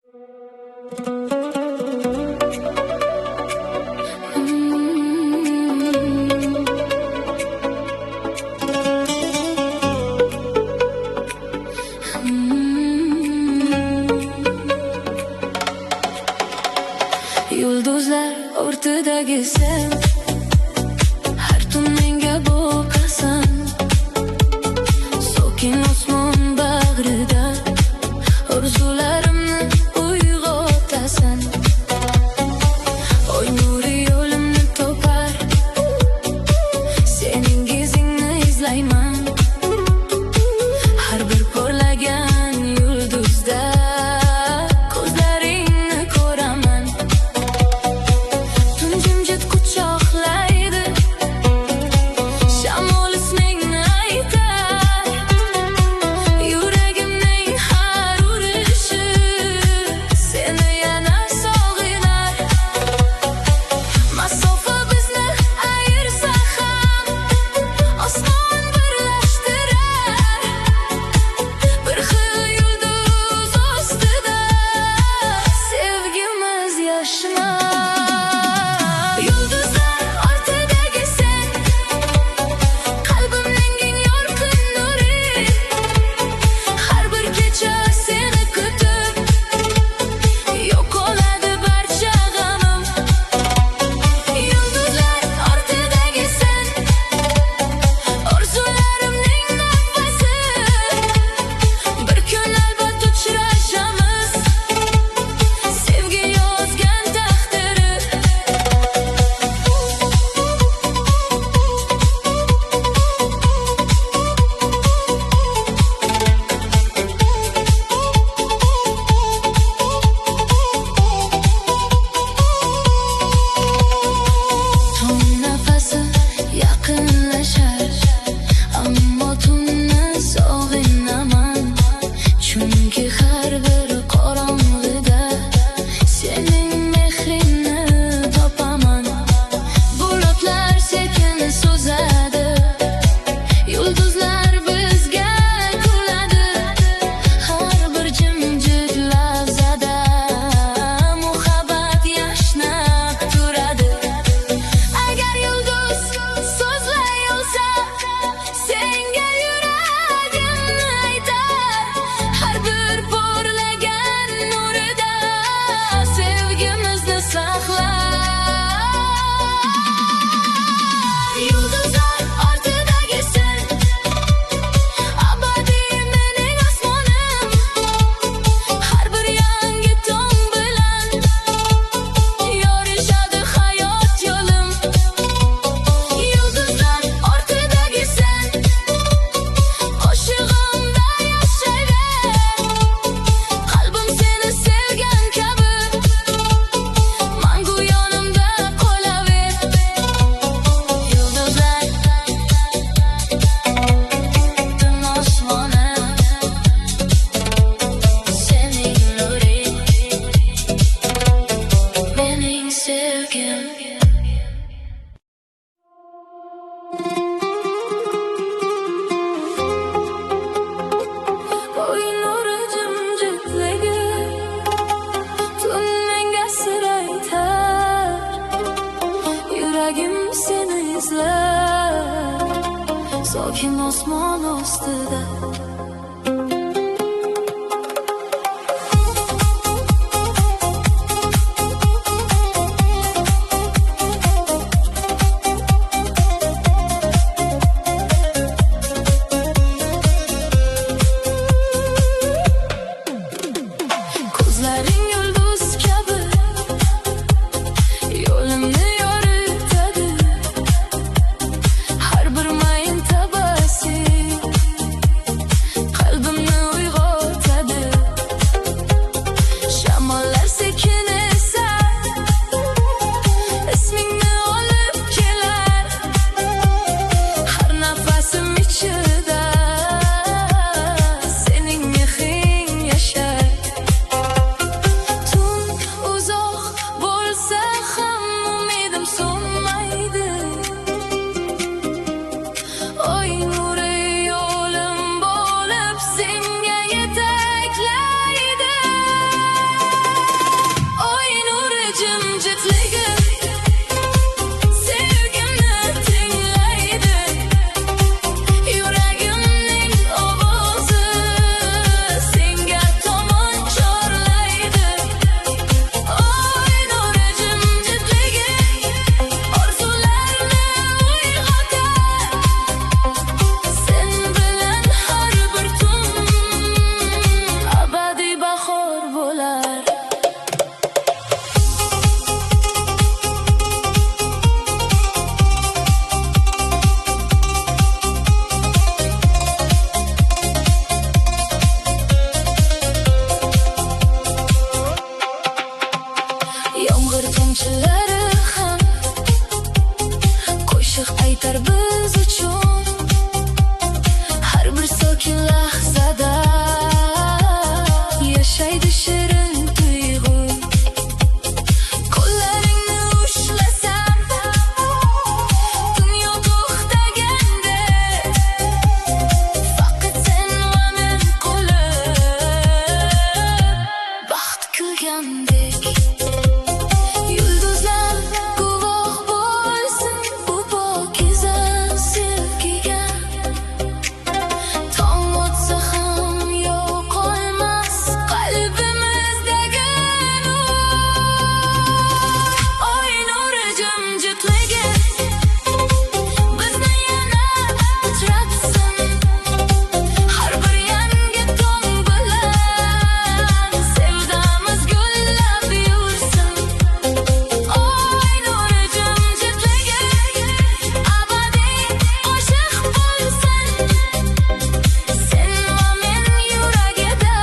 Yulduzlar o'rtadagi sen, har tun menga boqasan. Sokin osmon bag'rida orzularimni uyg'otasan. Oy nuri yo'limni topar, sening izingni izlayman. Har bir porlagan yulduzda ko'zlaringni ko'raman. Tun jimjit quchoqlaydi, shamol ismingni aytar. Yuragimning har urishi seni yana sog'inar. Masofa bizni ayirsa ham osmon birlashtirar. Bir xil yulduz ostida sevgimiz yashanar. Yulduzlar ortidagi sen, qalbimning eng yorqin nuri. Har bir kecha seni kutib yo'qoladi barcha g'amim. Yulduzlar ortidagi sen, orzularimning nafasi. Bir kun albatta uchrashamiz, sevgi yozgan taqdiri. Tun nafasi yaqinlashar, ammo tunni sog'inaman. Chunki har bir qorong'ida sening mehringni topaman. Bulutlar sekin so'zadi, yulduzlar bizga kuladi. Har bir jimjit lahzada muhabbat yashnab turadi. Agar yulduz so'zlay olsa, senga yuragimni aytar. Har bir porlagan nurida sevgimizni saqlar. Yulduzlar ortidagi sen, abadiy mening osmonim. Har bir yangi tong bilan yorishadi hayot yo'lim. Yulduzlar ortidagi sen, qo'shig'imda yashayver. Qalbim seni sevgan kabi mangu yonimda qolaver. Yulduzlar, tun osmoni, sening nuring, mening sevgim. Oy nuri jimjitligi, tun menga sir aytar. Yuragim seni izlar, sokin osmon ostida. Ko'zlaring yulduz kabi yo'limni yoritadi. Har bir mayin tabassum dillari ham qo'shiq aytar biz uchun har bir sokin lahzada yashaydi shirin tuyg'u. Qo'llaringni ushlasam dunyo to'xtagandek, faqat sen va men qo'lim baxt kulgandek. Yulduzlar guvoh bo'lsin bu pokiza sevgiga. Tong o'tsa ham yo'qolmas qalbimizdagi nur. Oy nuri jimjitligi bizni yana uchratsin. Har bir yangi tong bilan sevdamiz gullab yursin. Oy nuri jimjitligi abadiy qo'shiq bo'lsin. Sen va men yuragida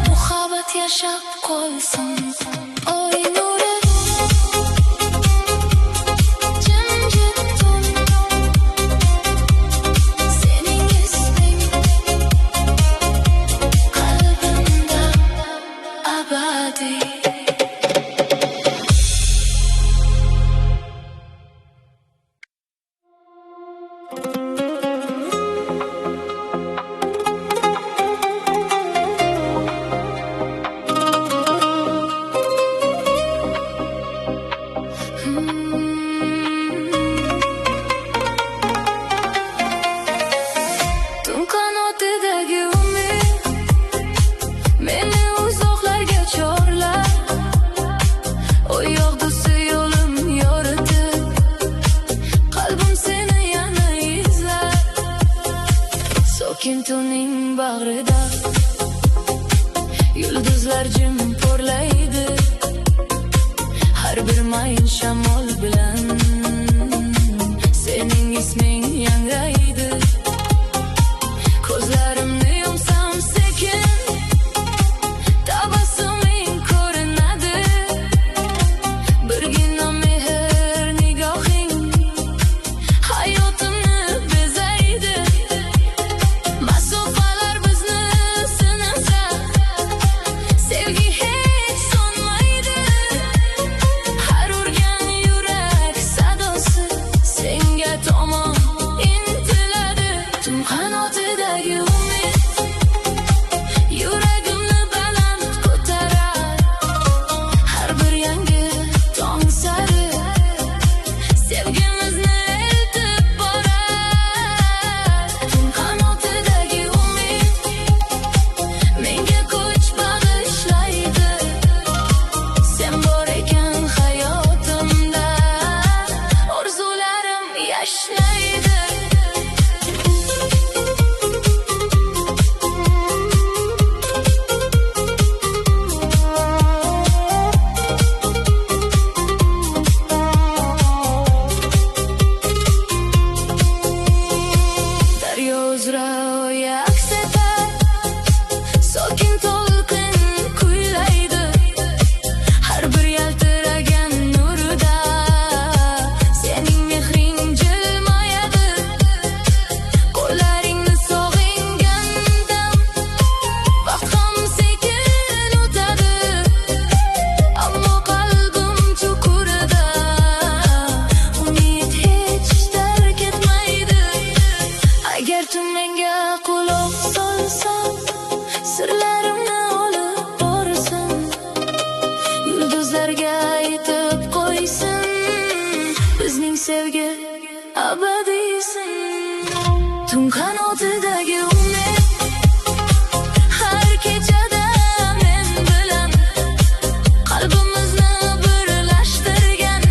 muhabbat yashab qolsin. Oy nuri jimjit tun, sening isming qalbimda abadiy. Tun qanotidagi umid meni uzoqlarga chorlar. Oy yog'dusi yo'lim yoritib, qalbim seni yana izlar. Sokin tunning bag'rida yulduzlar jim porlaydi. Har bir mayin shamol bilan sening isming yangraydi. Ko'zlarimni yumsam sekin tabassuming ko'rinadi. Birgina mehr nigohing hayotimni bezaydi. Masofalar bizni sinasa, sevgi hech so'nmaydi. Har urgan yurak sadosi senga tomon intiladi. Tun qanotidagi umid yuragimni baland ko'tarar. Har bir yangi tong sari sevgimizni eltib borar. Tun qanotidagi umid menga kuch bag'ishlaydi. Sen bor ekan hayotimda, orzularim yashlaydi. Daryo uzra oya aks etar, sokin to'lqin kuylaydi. Har bir yaltiragan nurida sening mehring jilmayadi. Qo'llaringni sog'ingandam vaqt ham sekin o'tadi. Ammo qalbim chuqurida umid hech tark etmaydi. Agar tu menga quloq solsan, sirlarimni olib borsin. Yulduzlarga aytib qo'ysin, bizning sevgi abadiysin. Tun qanotidagi umid har kechada men bilan qalbimizni birlashtirgan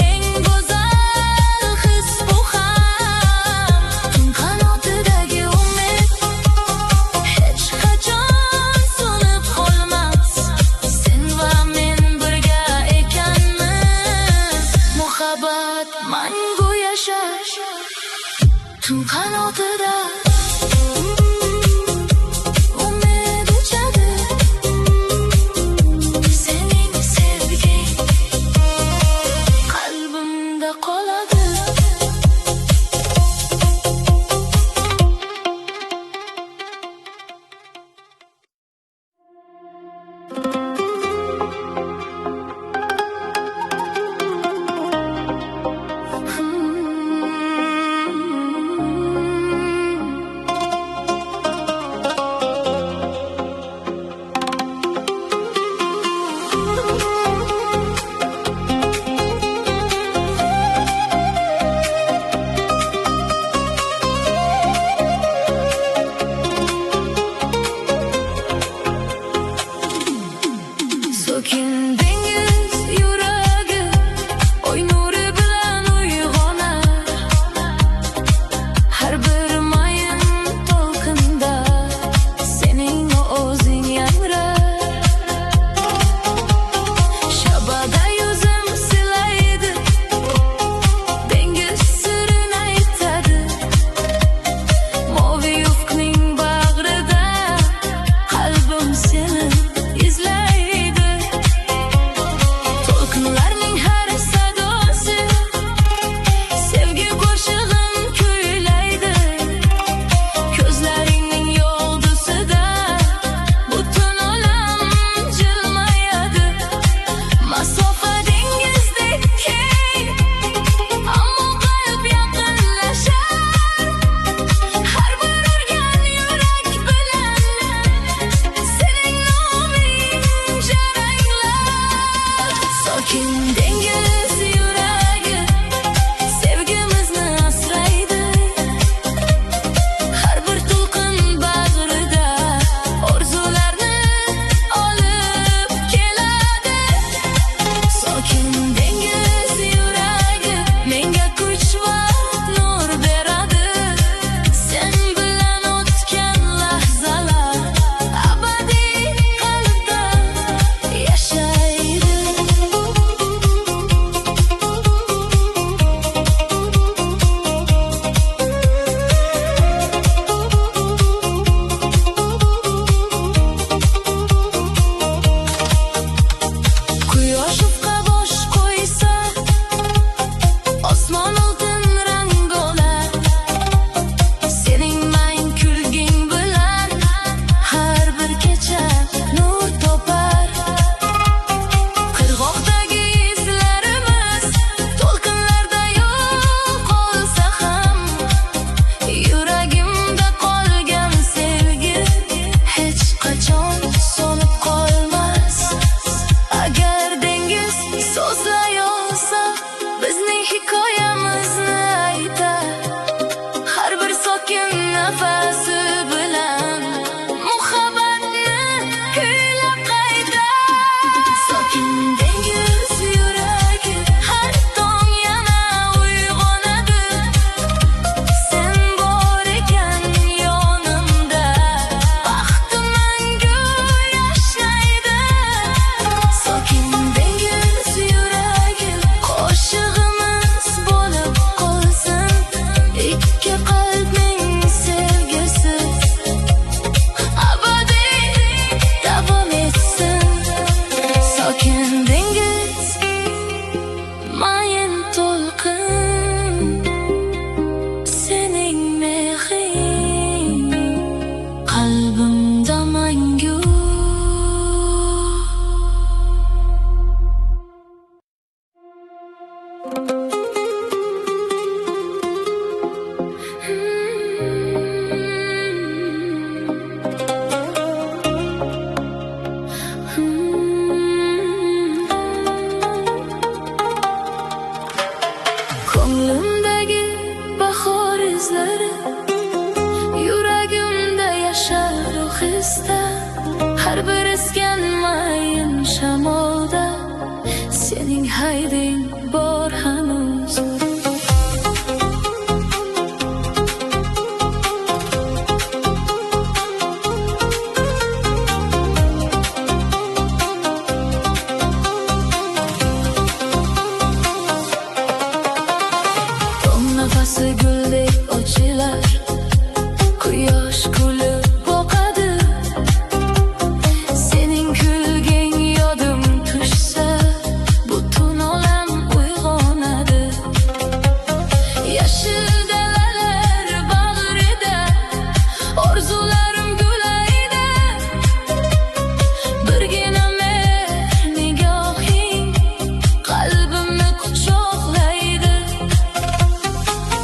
eng go'zal his bu ham. Tun qanotidagi umid hech qachon so'nib qolmas. Sen va men birga ekanmiz, muhabbat mangu yashar. Tun qanotida qayding bor hanuz. Nafası güldek ochilar, quyosh kulib boqadi. Sening kulging yodim tushsa, butun olam uyg'onadi. Yashil dalalar bag'rida, orzularim gulaydi. Birgina mehr nigohing qalbimni quchoqlaydi.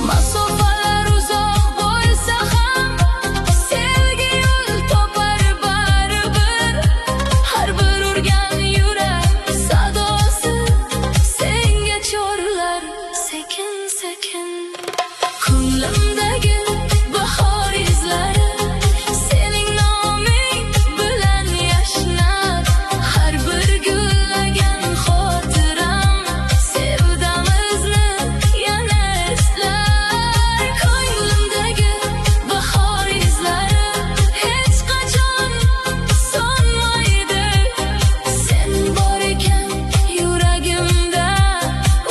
Masofalar uzoq bo'lsa ham, sevgi yo'l topar baribir. Har bir urgan yurak sadosi senga chorlar sekin sekin. Ko'nglimdagi bahor izlari sening noming bilan yashnar. Har bir gullagan xotiram sevdamizni yana eslar. Ko'nglimdagi bahor izlari hech qachon so'nmaydi. Sen bor ekan yuragimda,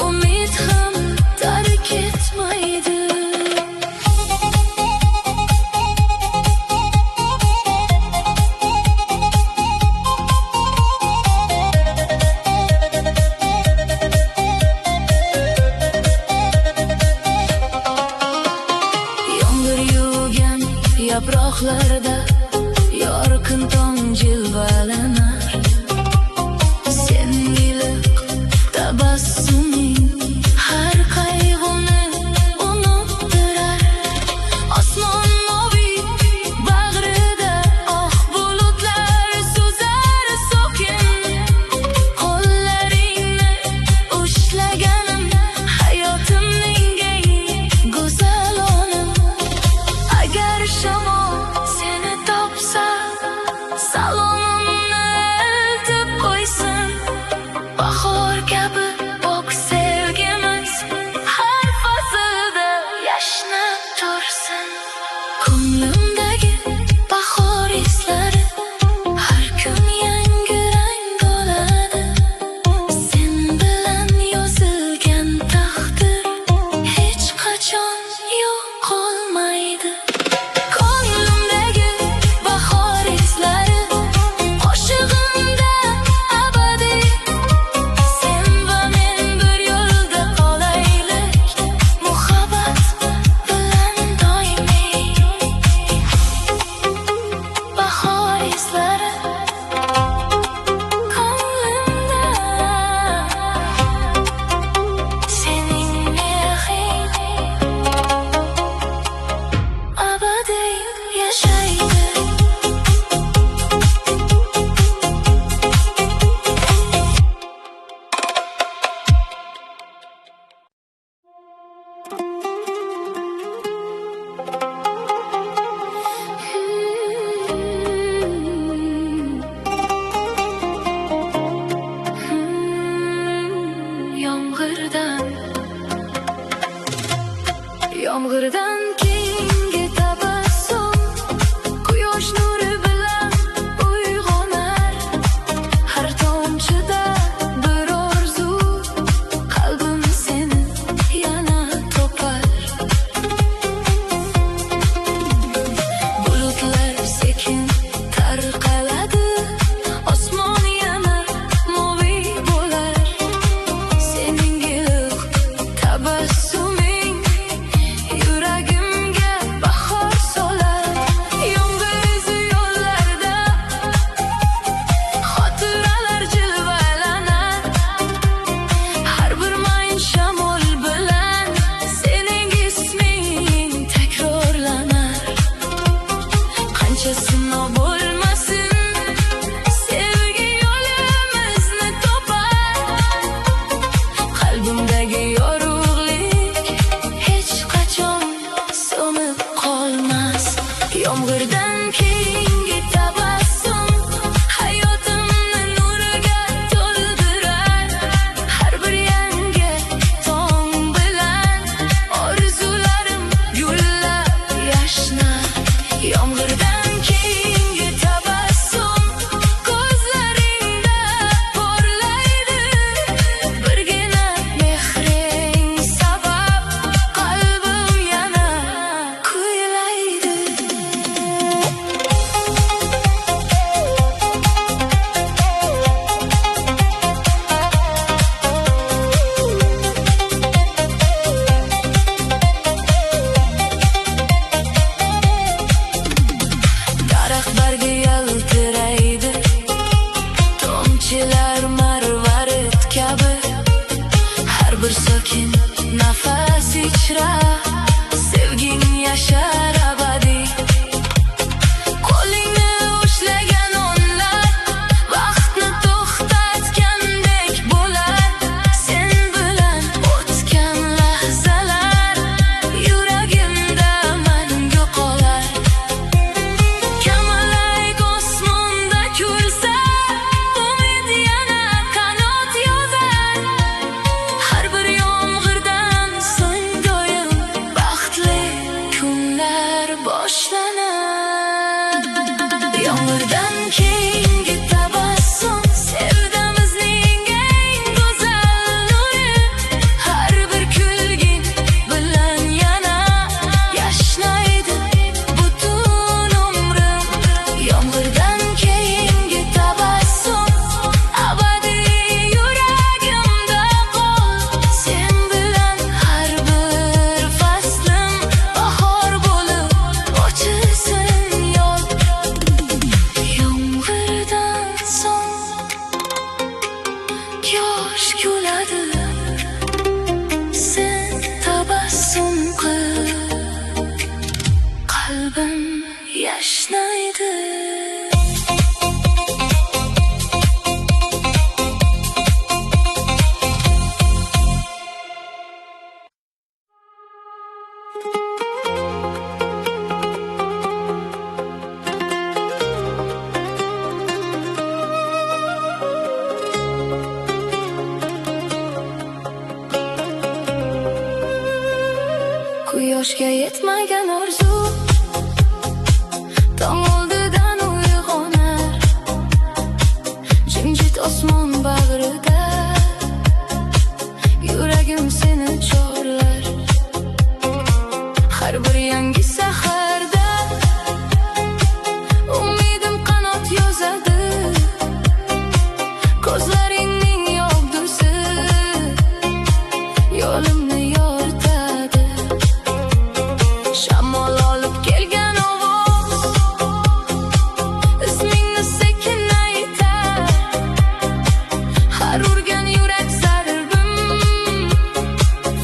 umid ham tark etmaydi. Yomg'ir yuvgan yaproqlarda yorqin tong jilvalanar. Sening iliq tabassuming har qayg'uni unuttirar. Osmon moviy bag'rida oq bulutlar suzar sokin. Qo'llaringni ushlaganim hayotimning eng go'zal onim. Agar shamol seni topsa, salomimni eltib qo'ysin. Bahor kabi pok sevgimiz har faslda yashnab tursin. Ko'nglimdagi bahor izlari har kun yangi rang oladi. Sen bilan yozilgan taqdir hech qachon yo'qolmaydi. Ko'nglimdagi bahor izlari qo'shig'imda abadiy. Sen Quyoshga yetmagan orzu tong oldidan uyg'onar, jimjit osmon bag'rida yuragim seni chorlar. Har bir yangi saharda umidim qanot yozadi, ko'zlaringning yog'dusi yo'limni yoritadi. Shamol olib kelgan ovoz ismingni sekin aytar, har urgan yurak zarbim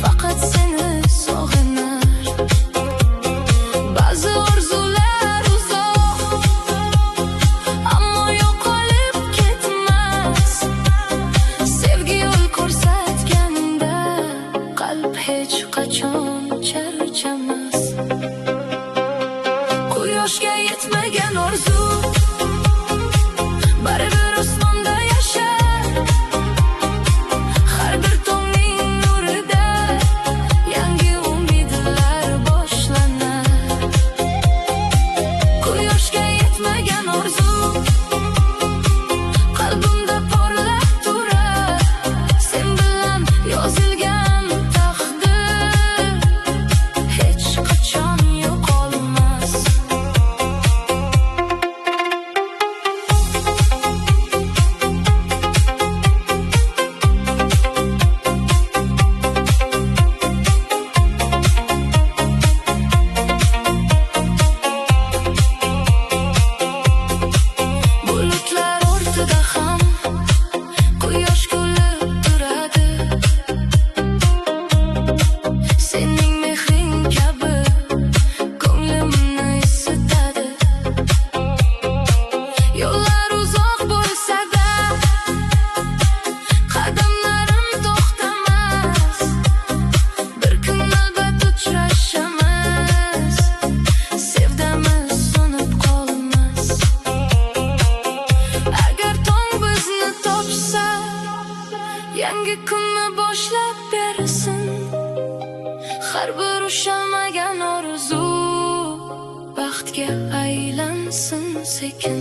faqat seni sog'inar. Ba'zi orzular uzoq ammo yo'qolib ketmas, sevgi yo'l ko'rsatganda qalb hech qachon charchamas. Quyoshga yetmagan orzu baribir osmonda yashar, har bir tongning nurida yangi umidlar boshlanar. Quyoshga yetmagan orzu qalbimda porlab turar, sen bilan yozilgan taqdir hech qachon yo'qolmas. Bulutlar ortida ham quyosh kulib turadi, sening mehring kabi ko'nglimni isitadi. Yo'llar uzoq bo'lsa-da qadamlarim to'xtamas, bir kun albatta uchrashamiz, sevdamiz so'nib qolmas. Agar tong bizni topsa, yangi kunni boshlab bersin, har bir ushalmagan orzu baxtga aylansin sekin.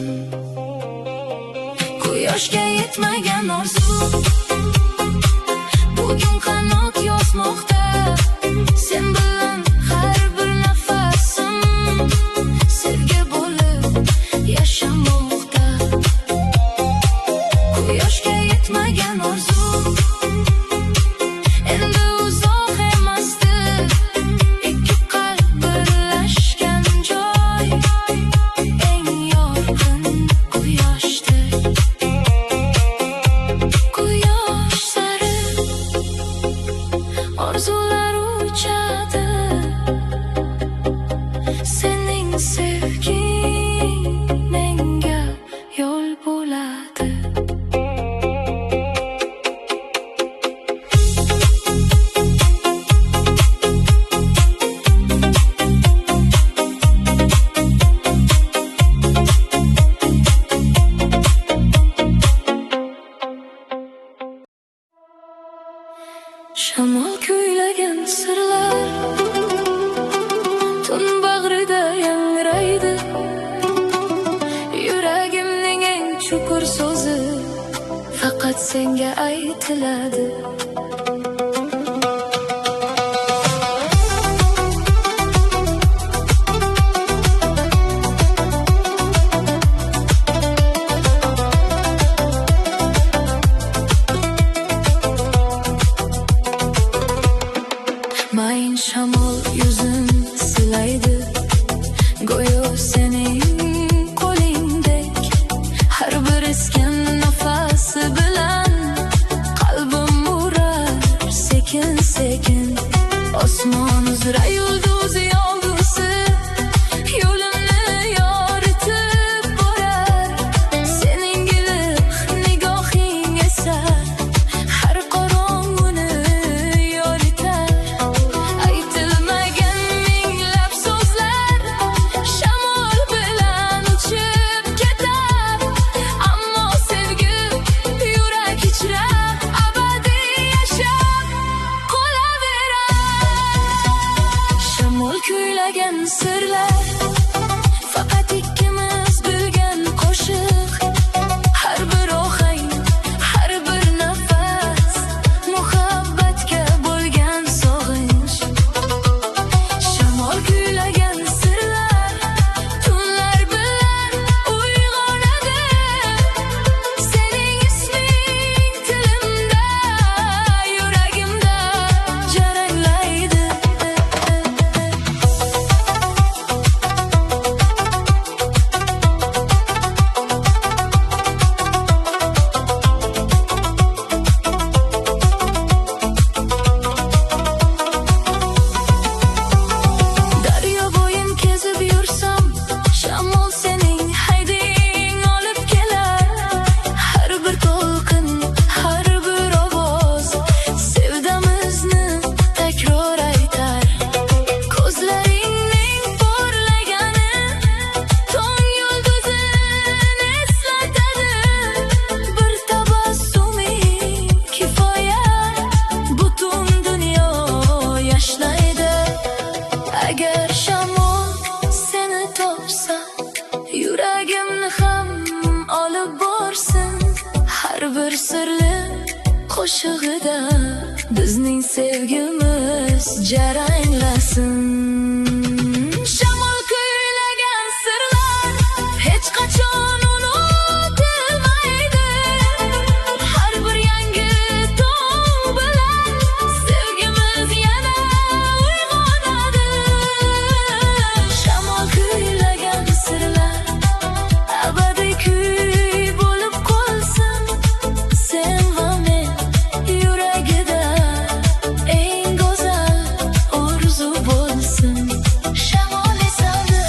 Quyoshga yetmagan orzu bugun qanot yozmoqda, sen bilan har bir nafasim sevgi bo'lib yashamoqda. Quyoshga yetmagan orzu endi uzoq emasdir, ikki qalb birlashgan joy eng yorqin quyoshdir. Quyosh sari orzular uchadi, sening sevging menga yo'l bo'ladi. Shamol kuylagan sirlar tun bag'rida yangraydi, yuragimning eng chuqur so'zi faqat senga aytiladi. Mayin shamol yuzin silaydi, go'yo sening qo'lingdek, har bir esgan nafasi bilan qalbim urar sekin sekin. Osmon uzra yulduz yog'dusi yo'limni yoritib borar, sening iliq nigohing esa har qorong'uni yoritar. Aytilmagan minglab so'zlar shamol bilan uchib ketar, ammo sevgi yurak ichra abadiy yashab qolaverar. har bir sirli qo'shig'ida bizning sevgimiz jaranglasin. Shamol kuylagan sirlar hech qachon unutilmaydi. Har bir yangi tong bilan sevgimiz yana uyg'onadi. Shamol kuylagan sirlar abadiy kuy bo'lib qolsin. Sen va men yuragida eng go'zal orzu bo'lsin. Shamol esadi,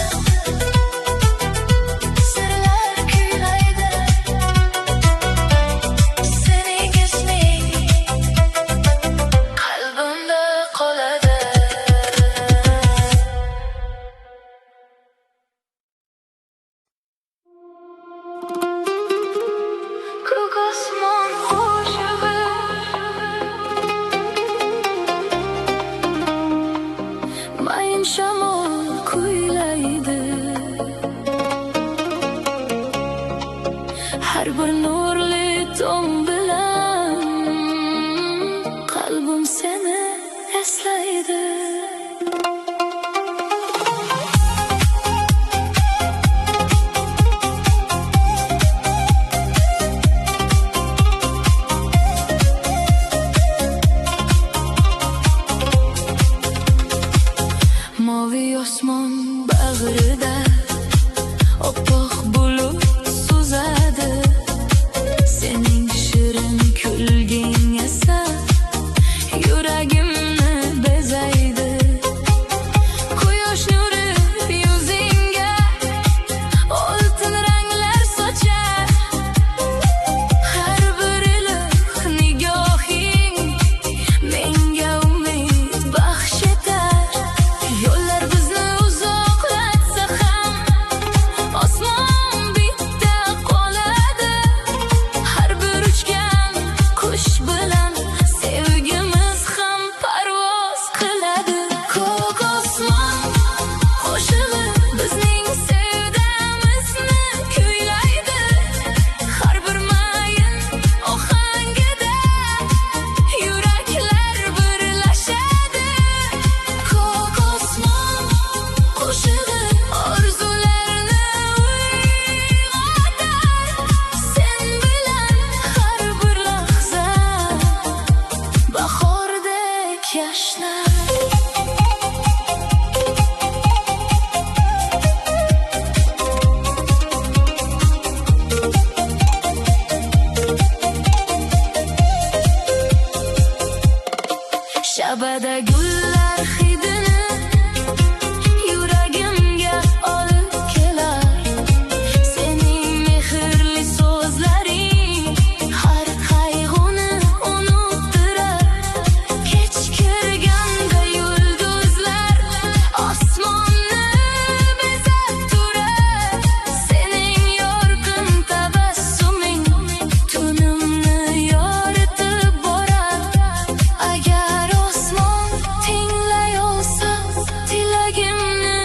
sirlar kuylaydi, sening isming qalbimda qoladi. Ko'k osmon qo'shig'i, mayin shamol kuylaydi. Har bir nurli tong bilan qalbim seni eslaydi. Mavi osmon bag'rida oppoq bulut suzadi. Sening shirin kulging esa yuragimni bezaydi. Quyosh nuri yuzingga oltin ranglar sochar. Har bir iliq nigohing menga umid baxsh etar. Yo'llar bizni uzoqlatsa ham osmon bitta qoladi. Har bir uchgan qush bilan sevgimiz ham parvoz qiladi. Ko'k osmon qo'shig'i bizning sevdamizni kuylaydi. Har bir mayin ohangida yuraklar birlashadi. Ko'k osmon qo'shig'i orzularni uyg'otar. Sen bilan har bir lahza bahordek yashnar. Shabada gullar hidini yuragimga olib kelar. Sening mehrli so'zlaring har qayg'uni unuttirar. Kech kirganda yulduzlar osmonni bezab turar. Sening yorqin tabassuming tunimni yoritib borar. Agar osmon tinglay olsa tilagimni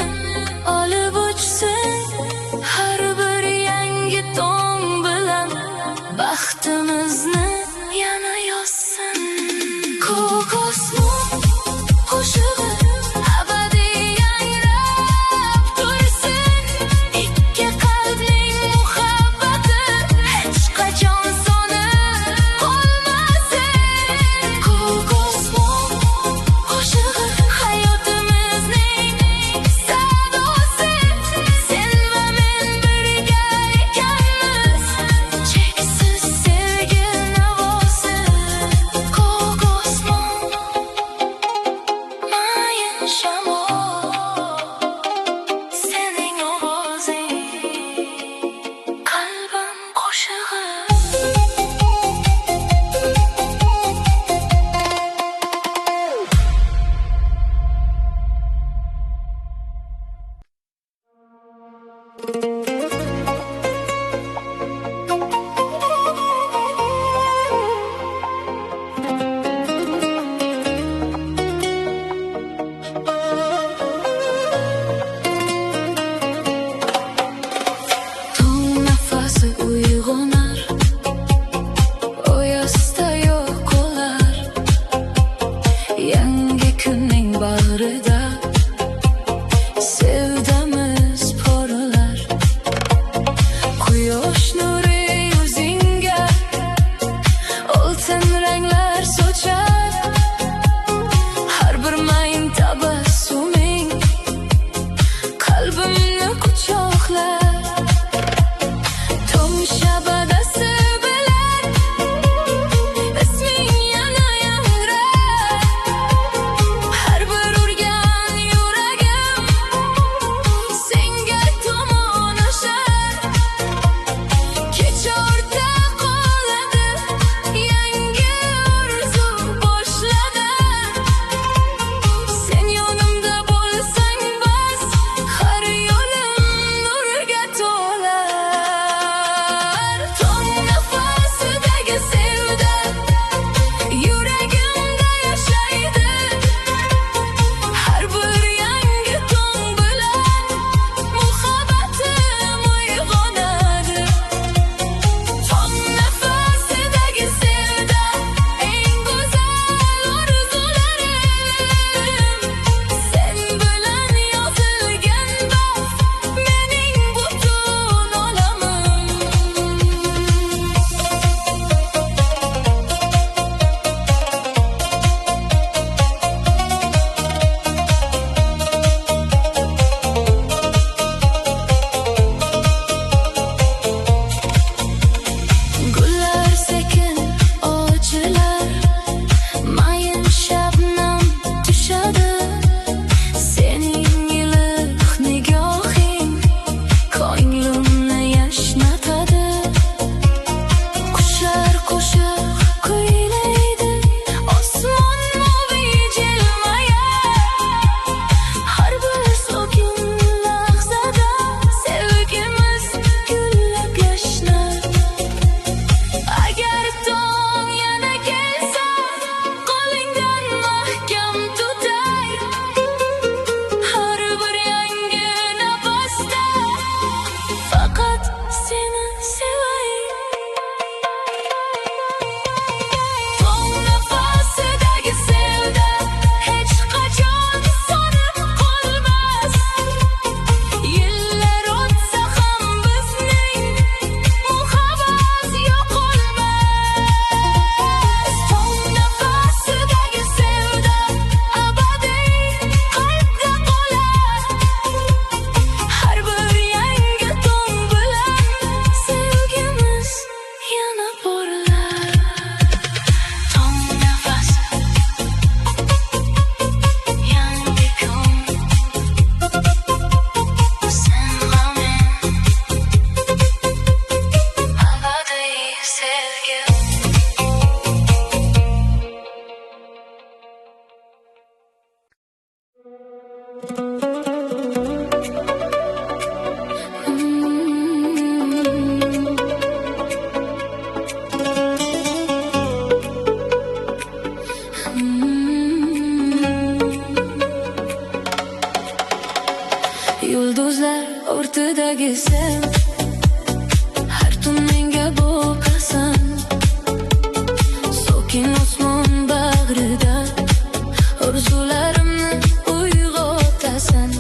olib uchsin. Har bir yangi tong bilan baxtimizni yana yozsin. Ko'k osmon qo'shig'i abadiy yangrab tursin. Ikki qalbning muhabbati hech qachon so'nib qolmasin. Ko'k osmon qo'shig'i hayotimizning sadosi. Sen va men birga ekanmiz, cheksiz sevgi navosi. Ko'k Yulduzlar o'rtadagi sen, har tun menga boqasan. Sokin osmon bag'rida orzularimni uyg'otasan.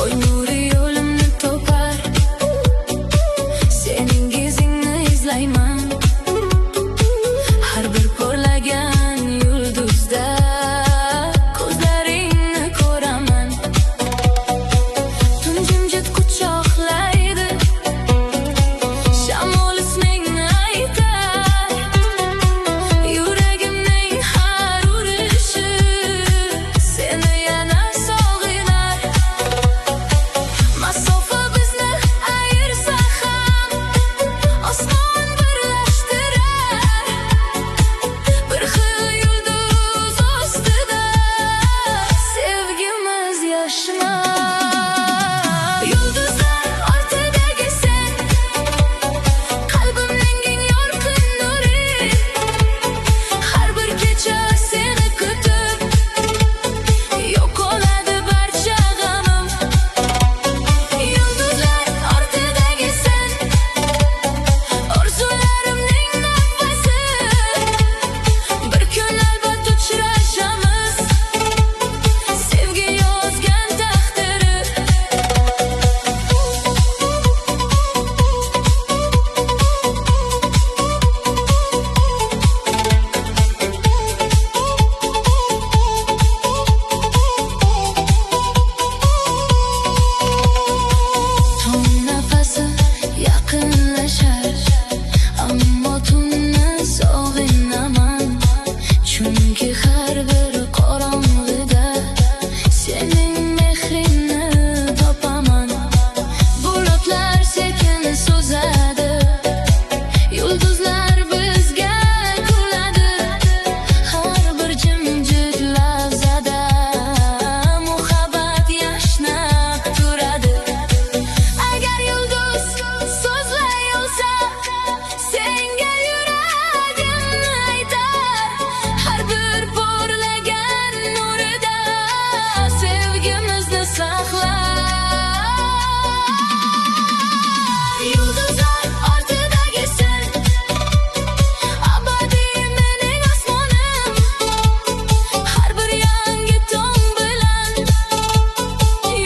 Oy nuri yo'limni topar, sening izingni izlayman. Har bir porlagan yulduzda ko'zlaringni ko'raman. Tun jimjit quchoqlaydi, shamol ismingni aytar. Yuragimning har urishi seni yana sog'inar. Masofa bizni ayirsa ham osmon birlashtirar. Bir xil yulduz ostida sevgimiz yashnar. Yulduzlar ortidagi sen, qalbimning eng yorqin nuri. Har bir kecha seni kutib, yo'qoladi barcha g'amim. Yulduzlar ortidagi sen, orzularimning nafasi. Bir kun albat uchrashamiz, sevgi yozgan taqdiri. Tun nafasi yaqinlashar, ammo tunni sog'inaman. Chunki har bir qorong'ida sening mehringni topaman. Bulutlar sekin so'zadi, yulduzlar bizga kuladi. Har bir jimjit lahzada muhabbat yashnab turadi. Agar yulduz so'zlay olsa, senga yuragimni aytar. Har bir porlagan nurida sevgimizni saqlar. Yulduzlar ortidagi sen, abadiy mening osmonim. Har bir yangi tong bilan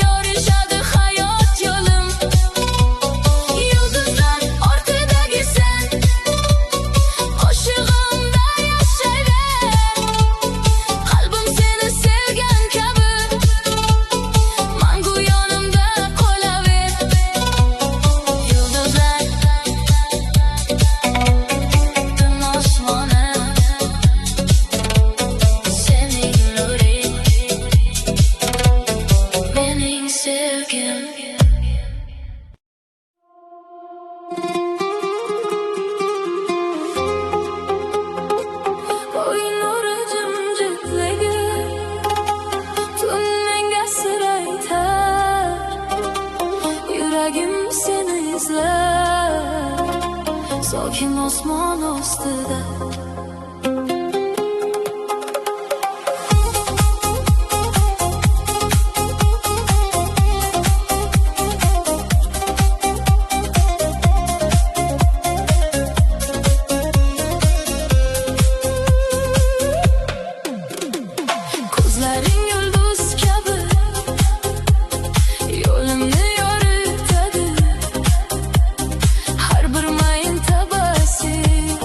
yorishadi hayot yo'lim. Yulduzlar ortidagi sen, qo'shig'imda yashayver. Qalbim seni sevgan kabi mangu yonimda qolaver. Yulduzlar, tun osmoni, sening nuring, mening sevgim. Oy nuri jimjitligi, tun menga sir aytar. Yuragim seni izlar, sokin osmon ostida. Ko'zlaring yulduz kabi yo'limni yoritadi. Har bir mayin tabassum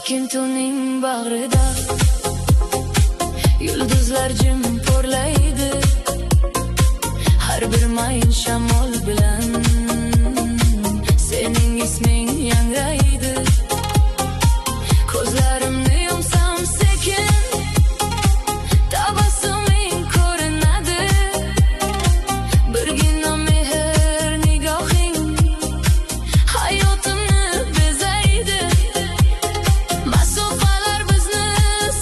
sokin tunning bag'rida yulduzlar jim porlaydi, har bir mayin shamol bilan sening isming yangraydi. Ko'zlarimni yumsam sekin tabassuming ko'rinadi, birgina mehr nigohing hayotimni bezaydi. Masofalar bizni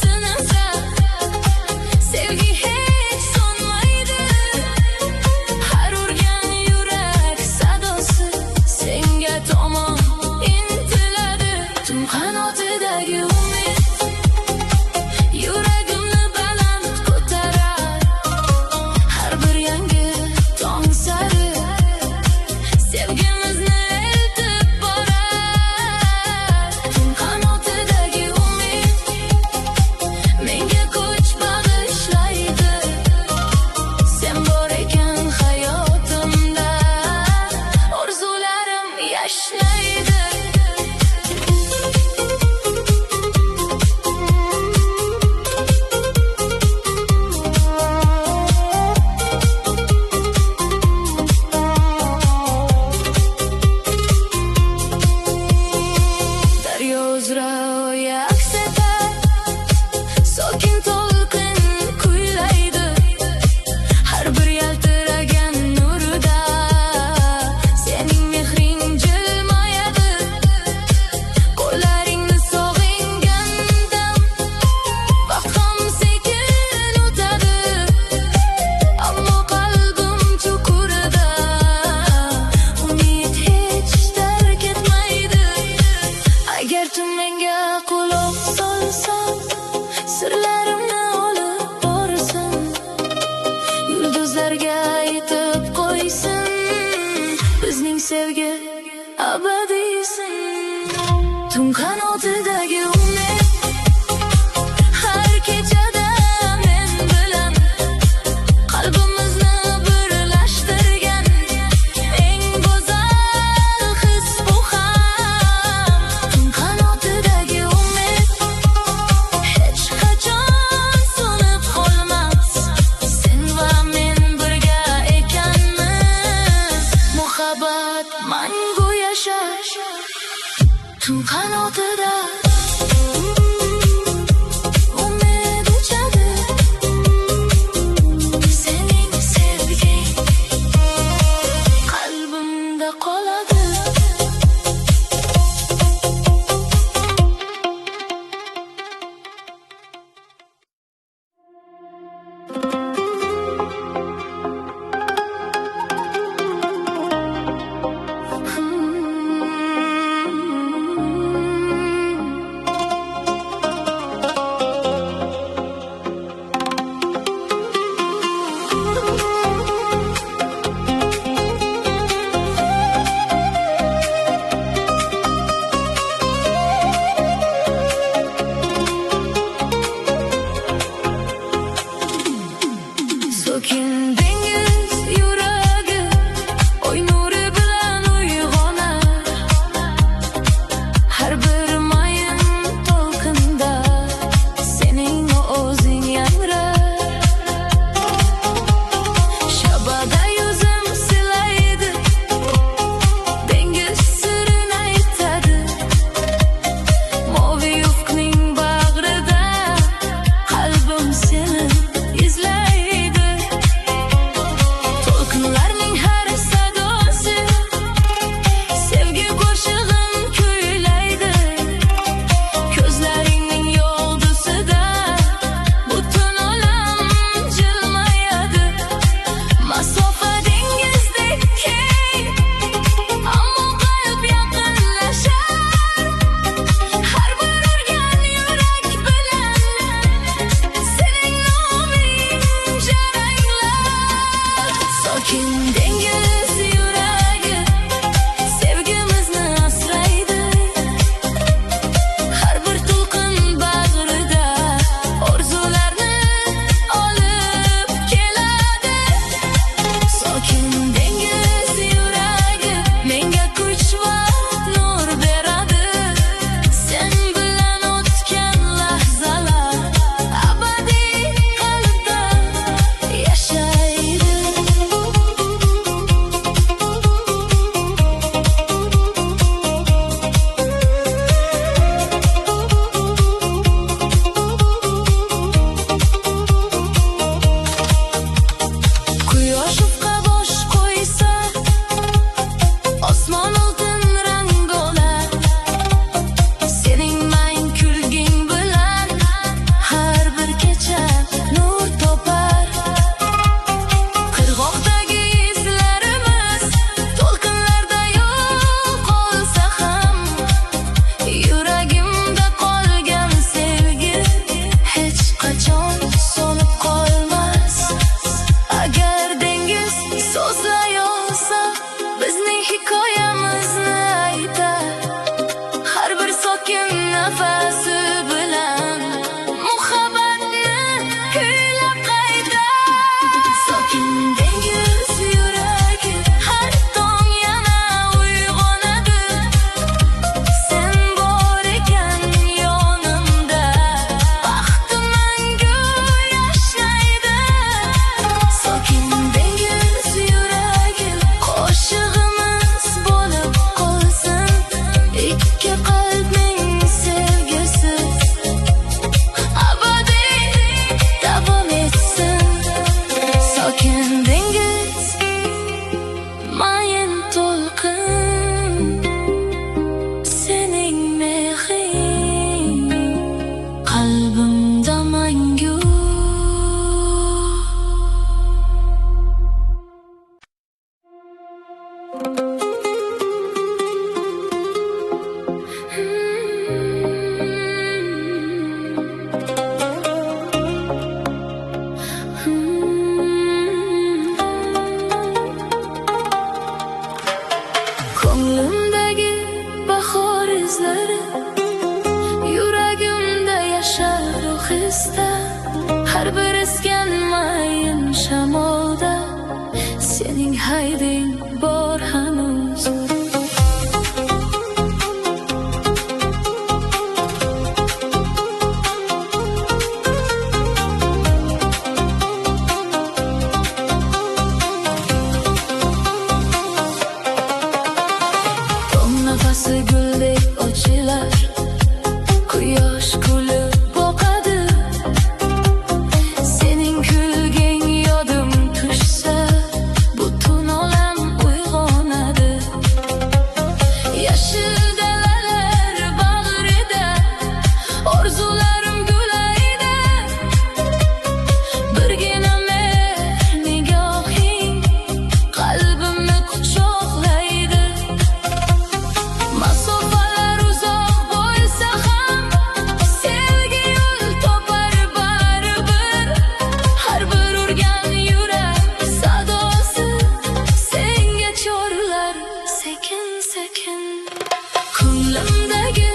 sinasa, sevgi hech so'nmaydi. Har urgan yurak sadosi senga tomon intiladi. Tun qanotidagi umid yuragimni baland ko'tarar, har bir yangi tong sari sevgimizni eltib borar. Tun qanotidagi umid menga kuch bag'ishlaydi, sen bor ekan hayotimda orzularim yashlaydi. Daryo uzra oya aks etar, sokin to'lqin kuylaydi, har bir yaltiragan nurida sening mehring jilmayadi. Qo'llaringni sog'ingandan vaqt ham sekin o'tadi, ammo qalbim chuqurida umid hech tark etmaydi. Agar tu menga quloq solsang, sirlarimni olib borsin, yulduzlarga aytib qo'ysin, bizning sevgi abadiysin. Tun qanotidagi umid har kechada men bilan qalbimizni birlashtirgan eng go'zal his bu ham. Tun qanotidagi umid hech qachon so'nib qolmas, sen va men birga ekanmiz, muhabbat mangu yashash. Tun qanotida umid uchadi, sening sevging qalbimda qoladi. sening hayding bor hanuz. Nafası güldek ochilar, quyosh kulib boqadi. Sening kulging yodim tushsa, butun olam uyg'onadi. Yashil dalalar bag'rida, orzularim gulaydi. Birgina mehr nigohing qalbimni quchoqlaydi. Masofalar uzoq bo'lsa ham, sevgi yo'l topar baribir. Har bir urgan yurak sadosi senga chorlar sekin sekin. Ko'nglimdagi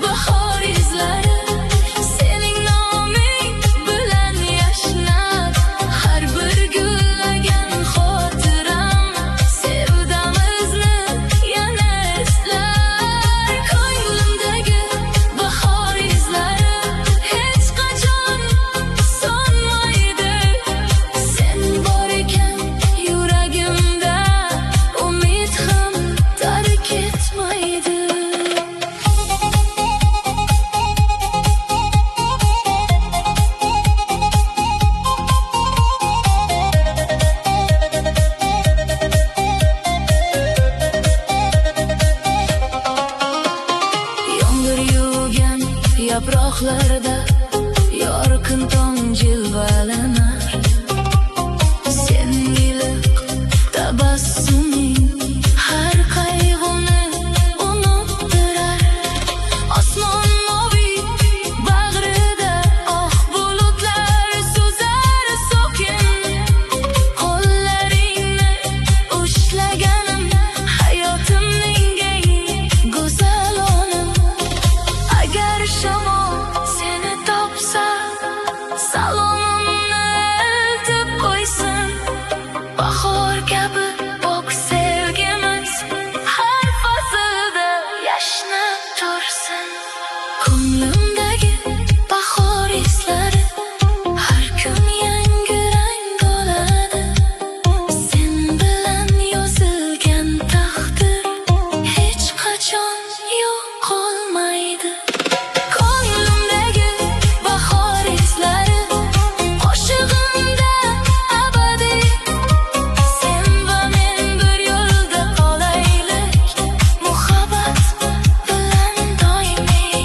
bahor izlari sening noming bilan yashnab. Har bir gullagan xotiram sevdamizni yana eslar. Ko'nglimdagi bahor izlari hech qachon so'nmaydi. Sen bor ekan yuragimda, umid ham tark etmaydi. Yomg'ir yuvgan yaproqlarda yorqin tong jilvalanar. Sening iliq tabassuming har qayg'uni unuttirar. Osmon moviy bag'rida oq bulutlar suzar sokin. Qo'llaringni ushlaganim hayotimning eng go'zal oni. Agar shamol seni topsa, salomimni eltib qo'ysin. Bahor kabi pok sevgimiz har faslda yashnab tursin. Ko'nglimdagi bahor izlari har kun yangi rang oladi. Sen bilan yozilgan taqdir hech qachon yo'qolmaydi. Ko'nglimdagi bahor izlari qo'shig'imda abadiy. Sen va men bir yo'lda qolaylik, muhabbat bilan doimiy.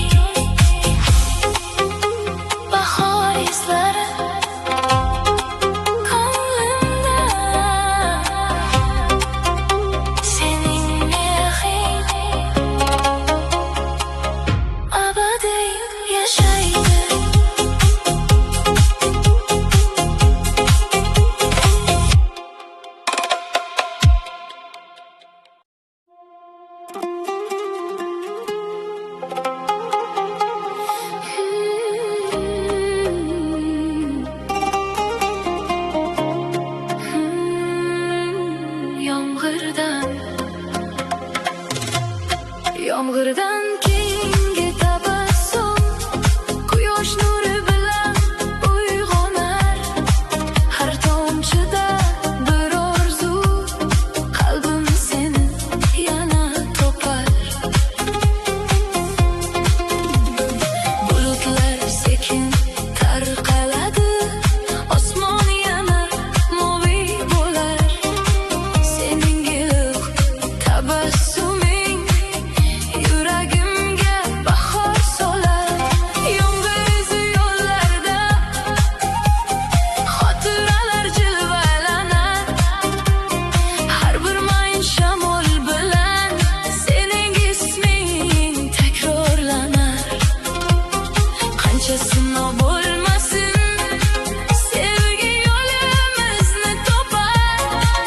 Bahor izlari ko'nglimda, sening mehring abadiy yashaydi. Yomg'irdan keyingi tabassum quyosh nuri bilan uyg'onar. Har tomchida bir orzu, qalbim seni yana topar. Bulutlar sekin tarqaladi, osmon yana moviy bo'lar. Sening iliq tabassuming yuragimga bahor solar. Yomg'ir izi yo'llarda xotiralar jilvalanar. Har bir mayin shamol bilan sening isming takrorlanar. Qancha sinov bo'lmasin, sevgi yo'limizni topar.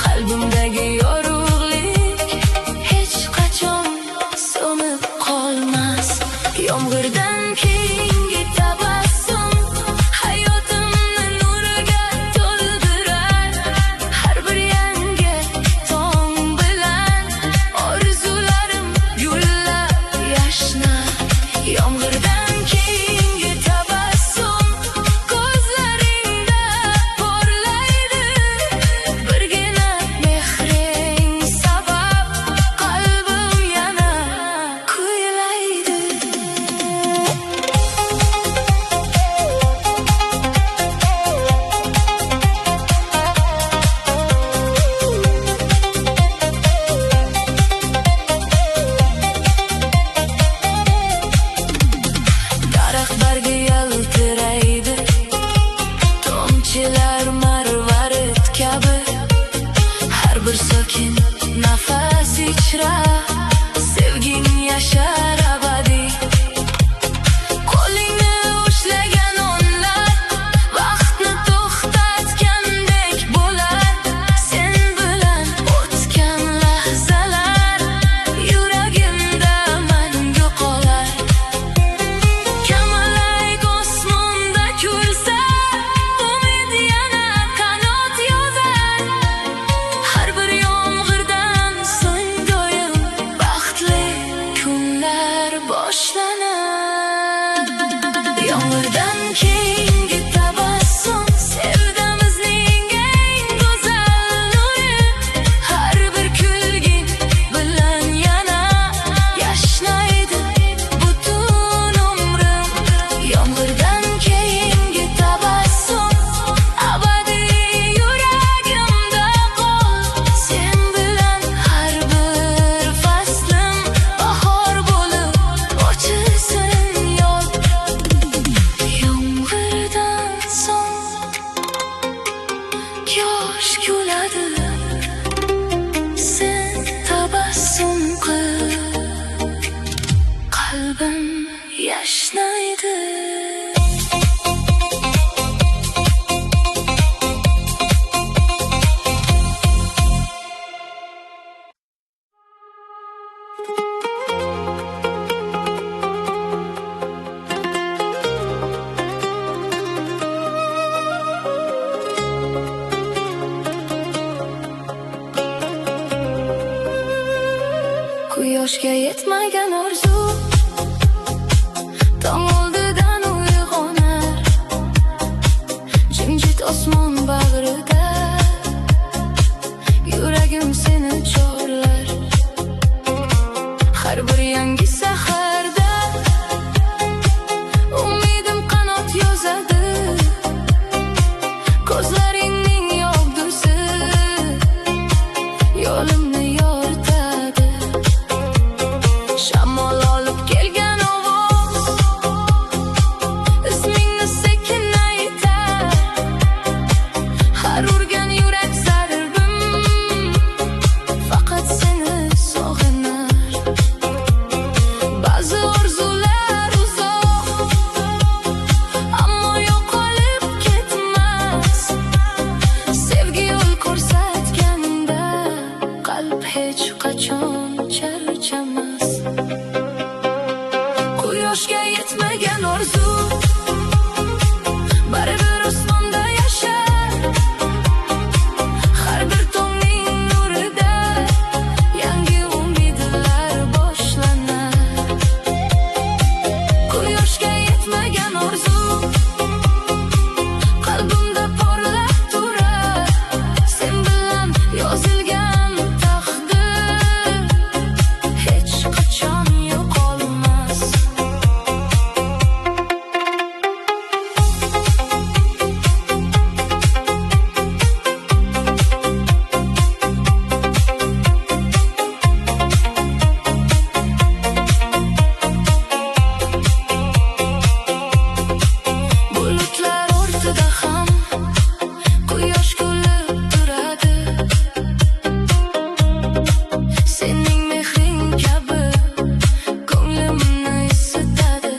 Qalbimdagi yorug'lik hech qachon so'nib qolmas. Yomg'irdan keyingi tabassum hayotimni nuriga to'ldirar. Har bir uchra, sevging yashar abadiy. Qo'lingni ushlagan onlar vaqtni to'xtatgandek bo'lar. Sen bilan o'tgan lahzalar yuragimda mangu qolar. Kamalak osmonda kulsa, umid yana qanot yozar. Har bir yomg'irdan so'ng doim baxtli kunlar boshlanar. Yomg'irdan keyingi tabassum sevdamizning eng go'zal nuri. Har bir kulging bilan yana yashnaydi butun umrim. Yomg'irdan keyingi tabassum abadiy yuragimda qol. Sen bilan har bir faslim bahor bo'lib ochilsin yo'l. Yomg'irdan so'ng yosh kuladi, sen tabassum qil, qalbim yashnaydi. Quyoshga yetmagan orzu tong oldidan uyg'onar. Jimjit osmon bag'rida yuragim seni chorlar. Har bir yangi saharda umidim qanot yozadi. Ko'zlaringning yog'dusi yo'limni yoritadi. Shamol olib kelgan ovoz ismingni sekin aytar. Har urgan yurak zarbim faqat seni sog'inar. Ba'zi orzular uzoq, ammo yo'qolib ketmas. Sevgi yo'l ko'rsatganda qalb hech qachon charchamas. Quyoshga yetmagan orzu baribir osmonda yashar. Har bir tongning nurida yangi umidlar boshlanar. Quyoshga yetmagan orzu qalbimda porlab turar. Sen bilan yozilgan taqdir hech qachon yo'qolmas. Bulutlar ortida ham quyosh kulib turadi. Sening mehring kabi ko'nglimni isitadi.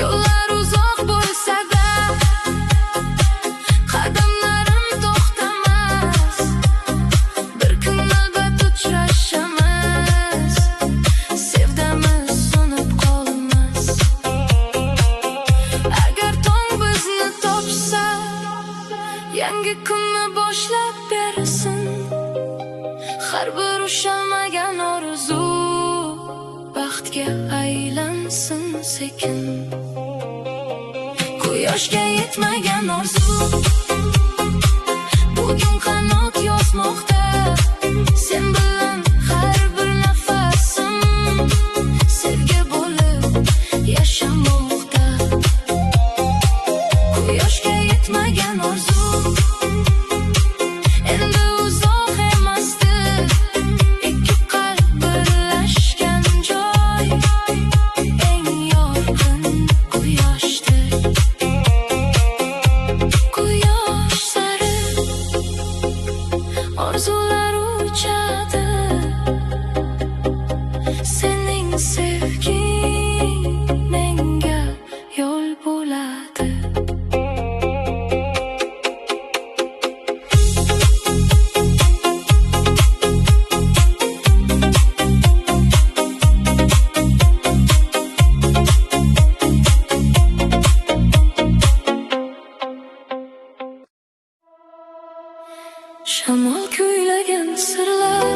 Yo'llar uzoq bo'lsa-da qadamlarim to'xtamas. Bir kun albatta uchrashamiz, sevdamiz so'nib qolmas. Agar tong bizni topsa, yangi kunni boshlab bersin. Har bir ushalmagan orzu baxtga aylansin sekin. Quyoshga yetmagan orzu bugun qanot yozmoqda. Sen bilan har bir nafasim sevgi bo'lib yashamoqda. Quyoshga yetmagan orzu endi uzoq emasdir. Ikki qalb birlashgan joy eng yorqin quyoshdir. Quyosh sari orzu Sevging menga yo'l bo'ladi. Shamol kuylagan sirlar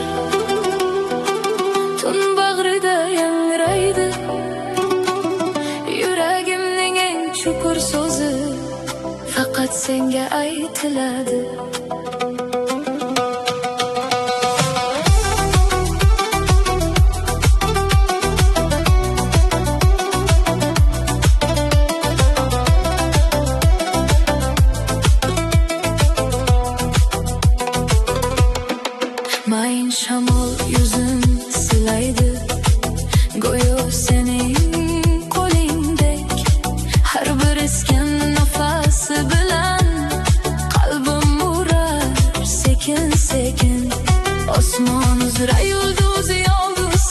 tun bag'rida yangraydi. Yuragimning eng chuqur so'zi faqat senga aytiladi. Mayin shamol yuzin silaydi, go'yo sening qo'lingdek. Har bir esgan nafasi bilan qalbim urar sekin sekin. Osmon